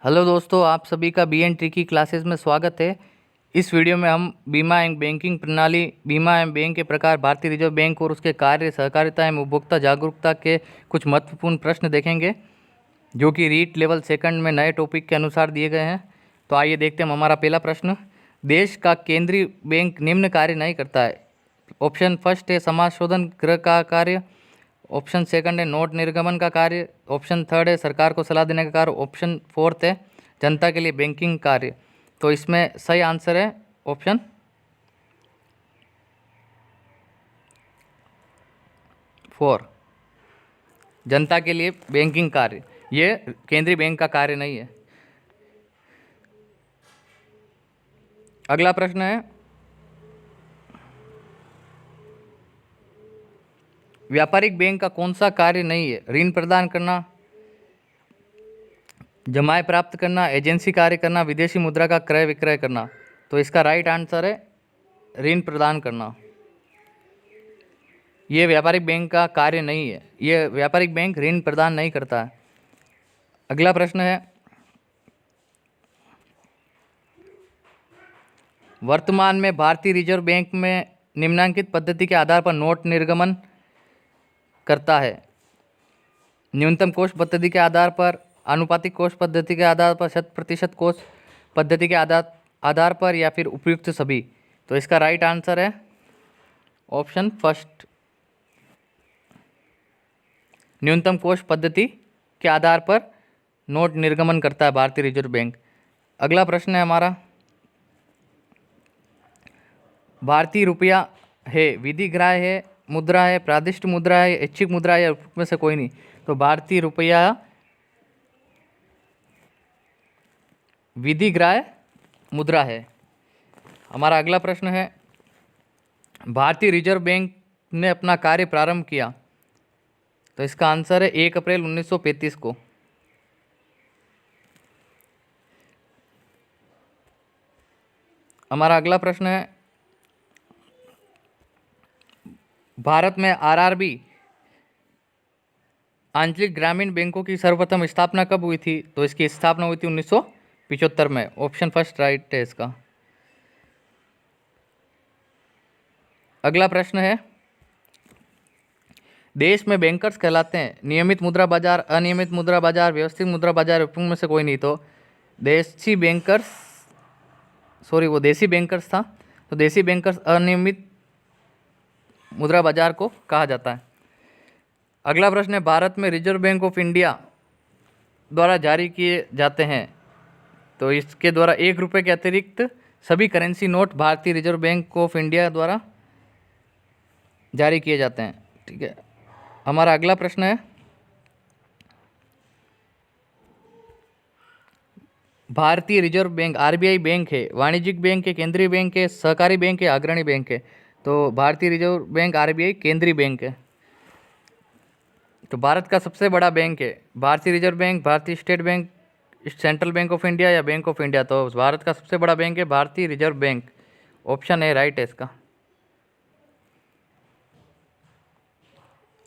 Hello दोस्तों, आप सभी का BN की क्लासेस में स्वागत है। इस वीडियो में हम बीमा एवं बैंकिंग प्रणाली, बीमा एवं बैंक के प्रकार, भारतीय रिजर्व बैंक और उसके कार्य, सहकारिता एवं उपभोक्ता जागरूकता के कुछ महत्वपूर्ण प्रश्न देखेंगे, जो कि रीट लेवल सेकंड में नए टॉपिक के अनुसार दिए गए हैं। तो आइए देखते हैं हमारा पहला प्रश्न। देश का केंद्रीय बैंक निम्न कार्य नहीं करता है। ऑप्शन फर्स्ट है समाज शोधन गृह का कार्य, ऑप्शन सेकंड है नोट निर्गमन का कार्य, ऑप्शन थर्ड है सरकार को सलाह देने का कार्य, ऑप्शन फोर्थ है जनता के लिए बैंकिंग कार्य। तो इसमें सही आंसर है ऑप्शन फोर, जनता के लिए बैंकिंग कार्य। ये केंद्रीय बैंक का कार्य नहीं है। अगला प्रश्न है, व्यापारिक बैंक का कौन सा कार्य नहीं है? ऋण प्रदान करना, जमाएं प्राप्त करना, एजेंसी कार्य करना, विदेशी मुद्रा का क्रय विक्रय करना। तो इसका राइट आंसर है ऋण प्रदान करना। ये व्यापारिक बैंक का कार्य नहीं है। ये व्यापारिक बैंक ऋण प्रदान नहीं करता है। अगला प्रश्न है, वर्तमान में भारतीय रिजर्व बैंक में निम्नलिखित पद्धति के आधार पर नोट निर्गमन करता है। न्यूनतम कोष पद्धति के आधार पर, आनुपातिक कोष पद्धति के आधार पर, 100% कोष पद्धति के आधार पर, या फिर उपयुक्त सभी। तो इसका राइट आंसर है ऑप्शन फर्स्ट, न्यूनतम कोष पद्धति के आधार पर नोट निर्गमन करता है भारतीय रिजर्व बैंक। अगला प्रश्न है हमारा, भारतीय रुपया है विधिग्राह्य है, मुद्रा है, प्रादिष्ट मुद्रा है, ऐच्छिक मुद्रा है, या में से कोई नहीं। तो भारतीय रुपया विधिग्राह्य मुद्रा है। हमारा अगला प्रश्न है, भारतीय रिजर्व बैंक ने अपना कार्य प्रारंभ किया। तो इसका आंसर है 1 अप्रैल 1935 को। हमारा अगला प्रश्न है, भारत में RRB आंचलिक ग्रामीण बैंकों की सर्वप्रथम स्थापना कब हुई थी? तो इसकी स्थापना हुई थी 1975 में। ऑप्शन फर्स्ट राइट है इसका। अगला प्रश्न है, देश में बैंकर्स कहलाते हैं नियमित मुद्रा बाजार, अनियमित मुद्रा बाजार, व्यवस्थित मुद्रा बाजार, उपयोग में से कोई नहीं। तो देसी बैंकर्स, सॉरी वो देसी बैंकर्स था। तो देसी बैंकर्स अनियमित मुद्रा बाजार को कहा जाता है। अगला प्रश्न है, भारत में रिजर्व बैंक ऑफ इंडिया द्वारा जारी किए जाते हैं। तो इसके द्वारा 1 रुपये के अतिरिक्त सभी करेंसी नोट भारतीय रिजर्व बैंक ऑफ इंडिया द्वारा जारी किए जाते हैं। ठीक है। हमारा अगला प्रश्न है, भारतीय रिजर्व बैंक RBI बैंक है, वाणिज्यिक बैंक है, केंद्रीय बैंक है, सहकारी बैंक है, अग्रणी बैंक है। तो भारतीय रिजर्व बैंक RBI केंद्रीय बैंक है। तो भारत का सबसे बड़ा बैंक है भारतीय रिजर्व बैंक, भारतीय state bank, central bank of India या बैंक ऑफ इंडिया। तो भारत का सबसे बड़ा बैंक है भारतीय रिजर्व बैंक। ऑप्शन है राइट है इसका।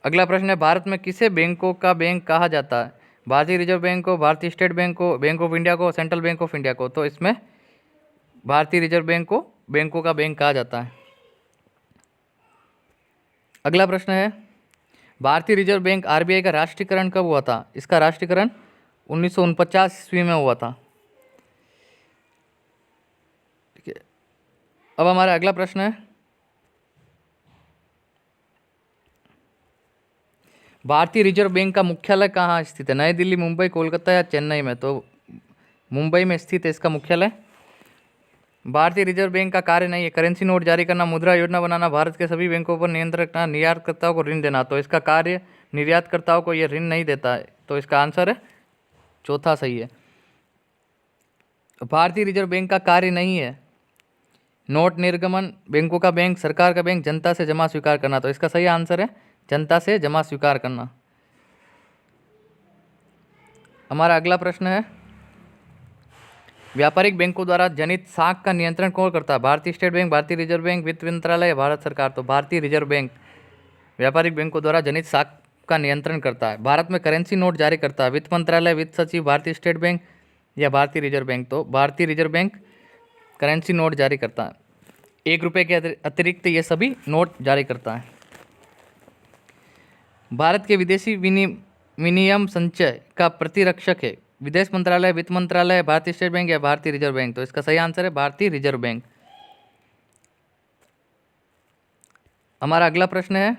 अगला प्रश्न है, भारत में किसे बैंकों का बैंक कहा जाता है? भारतीय रिजर्व बैंक को, भारतीय स्टेट बैंक को, बैंक ऑफ इंडिया को, सेंट्रल बैंक ऑफ इंडिया को। तो इसमें भारतीय रिजर्व बैंक को बैंकों का बैंक कहा जाता है। अगला प्रश्न है, भारतीय रिजर्व बैंक RBI का राष्ट्रीयकरण कब हुआ था? इसका राष्ट्रीयकरण 1949 ईस्वी में हुआ था। ठीक है। अब हमारा अगला प्रश्न है, भारतीय रिजर्व बैंक का मुख्यालय कहाँ स्थित है? नई दिल्ली, मुंबई, कोलकाता या चेन्नई में? तो मुंबई में स्थित है इसका मुख्यालय। भारतीय रिजर्व बैंक का कार्य नहीं है करेंसी नोट जारी करना, मुद्रा योजना बनाना, भारत के सभी बैंकों पर नियंत्रण रखना, निर्यातकर्ताओं को ऋण देना। तो इसका कार्य निर्यातकर्ताओं को यह ऋण नहीं देता है। तो इसका आंसर है चौथा सही है। भारतीय रिजर्व बैंक का कार्य नहीं है नोट निर्गमन, बैंकों का बैंक, सरकार का बैंक, जनता से जमा स्वीकार करना। तो इसका सही आंसर है जनता से जमा स्वीकार करना। हमारा अगला प्रश्न है, व्यापारिक बैंकों द्वारा जनित साख का नियंत्रण कौन करता है? भारतीय स्टेट बैंक, भारतीय रिजर्व बैंक, वित्त मंत्रालय या भारत सरकार? तो भारतीय रिजर्व बैंक व्यापारिक बैंकों द्वारा जनित साख का नियंत्रण करता है। भारत में करेंसी नोट जारी करता है वित्त मंत्रालय, वित्त सचिव, भारतीय स्टेट बैंक, या भारतीय रिजर्व बैंक? तो भारतीय रिजर्व बैंक करेंसी नोट जारी करता है, 1 रुपये के अतिरिक्त ये सभी नोट जारी करता है। भारत के विदेशी विनिमय संचय का प्रतिरक्षक है, विदेश मंत्रालय, वित्त मंत्रालय, भारतीय स्टेट बैंक या भारतीय रिजर्व बैंक? तो इसका सही आंसर है भारतीय रिजर्व बैंक। हमारा अगला प्रश्न है,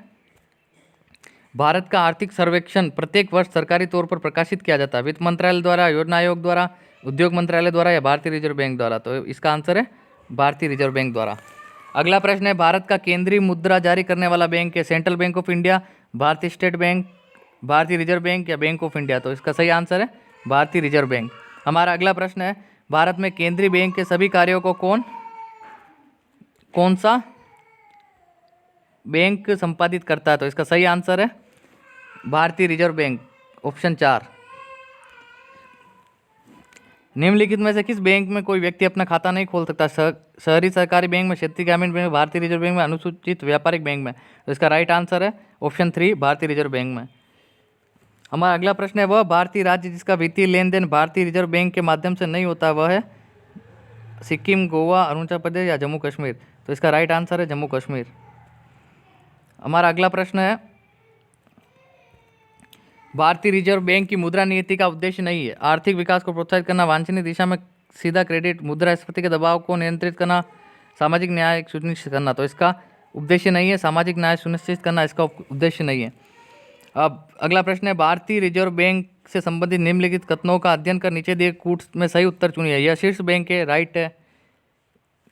भारत का आर्थिक सर्वेक्षण प्रत्येक वर्ष सरकारी तौर पर प्रकाशित किया जाता है, वित्त मंत्रालय द्वारा, योजना आयोग द्वारा, उद्योग मंत्रालय द्वारा या भारतीय रिजर्व बैंक द्वारा? तो इसका आंसर है भारतीय रिजर्व बैंक द्वारा। अगला प्रश्न है, भारत का केंद्रीय मुद्रा जारी करने वाला बैंक है, सेंट्रल बैंक ऑफ इंडिया, भारतीय स्टेट बैंक, भारतीय रिजर्व बैंक या बैंक ऑफ इंडिया? तो इसका सही आंसर है भारतीय रिजर्व बैंक। हमारा अगला प्रश्न है, भारत में केंद्रीय बैंक के सभी कार्यों को कौन सा बैंक संपादित करता है? तो इसका सही आंसर है भारतीय रिजर्व बैंक, ऑप्शन 4। निम्नलिखित में से किस बैंक में कोई व्यक्ति अपना खाता नहीं खोल सकता? शहरी सरकारी बैंक में, क्षेत्रीय ग्रामीण बैंक में, भारतीय रिजर्व बैंक में, अनुसूचित व्यापारिक बैंक में? तो इसका राइट आंसर है ऑप्शन 3, भारतीय रिजर्व बैंक में। हमारा अगला प्रश्न है, वह भारतीय राज्य जिसका वित्तीय लेन देन भारतीय रिजर्व बैंक के माध्यम से नहीं होता वह है सिक्किम, गोवा, अरुणाचल प्रदेश या जम्मू कश्मीर? तो इसका राइट आंसर है जम्मू कश्मीर। हमारा अगला प्रश्न है, भारतीय रिजर्व बैंक की मुद्रा नीति का उद्देश्य नहीं है आर्थिक विकास को प्रोत्साहित करना, वांछनीय दिशा में सीधा क्रेडिट, मुद्रास्फीति के दबाव को नियंत्रित करना, सामाजिक न्याय सुनिश्चित करना? तो इसका उद्देश्य नहीं है सामाजिक न्याय सुनिश्चित करना, इसका उद्देश्य नहीं है। अब अगला प्रश्न है, भारतीय रिजर्व बैंक से संबंधित निम्नलिखित कथनों का अध्ययन कर नीचे दिए कूट में सही उत्तर चुनिए। यह शीर्ष बैंक है, राइट है,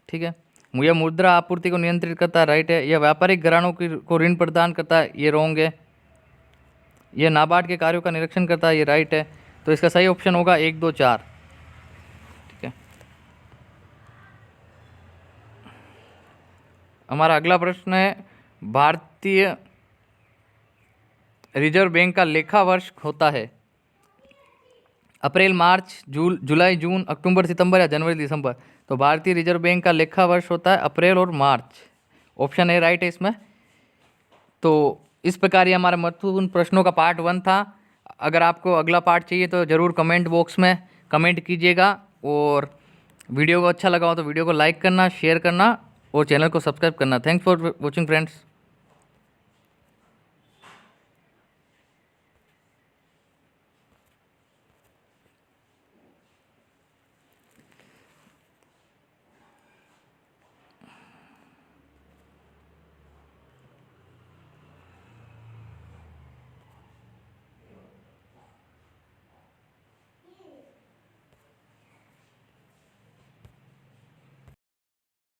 ठीक है। यह मुद्रा आपूर्ति को नियंत्रित करता है, राइट है। यह व्यापारिक घरानों को ऋण प्रदान करता है, ये रॉन्ग है। यह नाबार्ड के कार्यों का निरीक्षण करता है, ये राइट है। तो इसका सही ऑप्शन होगा 1, 2, 4, ठीक है। हमारा अगला प्रश्न है, भारतीय रिजर्व बैंक का लेखा वर्ष होता है अप्रैल, मार्च, जुलाई, जून, अक्टूबर, सितंबर या जनवरी, दिसंबर? तो भारतीय रिजर्व बैंक का लेखा वर्ष होता है अप्रैल और मार्च, ऑप्शन ए राइट है इसमें। तो इस प्रकार ये हमारा महत्वपूर्ण प्रश्नों का पार्ट 1 था। अगर आपको अगला पार्ट चाहिए तो ज़रूर कमेंट बॉक्स में कमेंट कीजिएगा, और वीडियो को अच्छा लगा हो तो वीडियो को लाइक करना, शेयर करना और चैनल को सब्सक्राइब करना। Thanks for watching friends.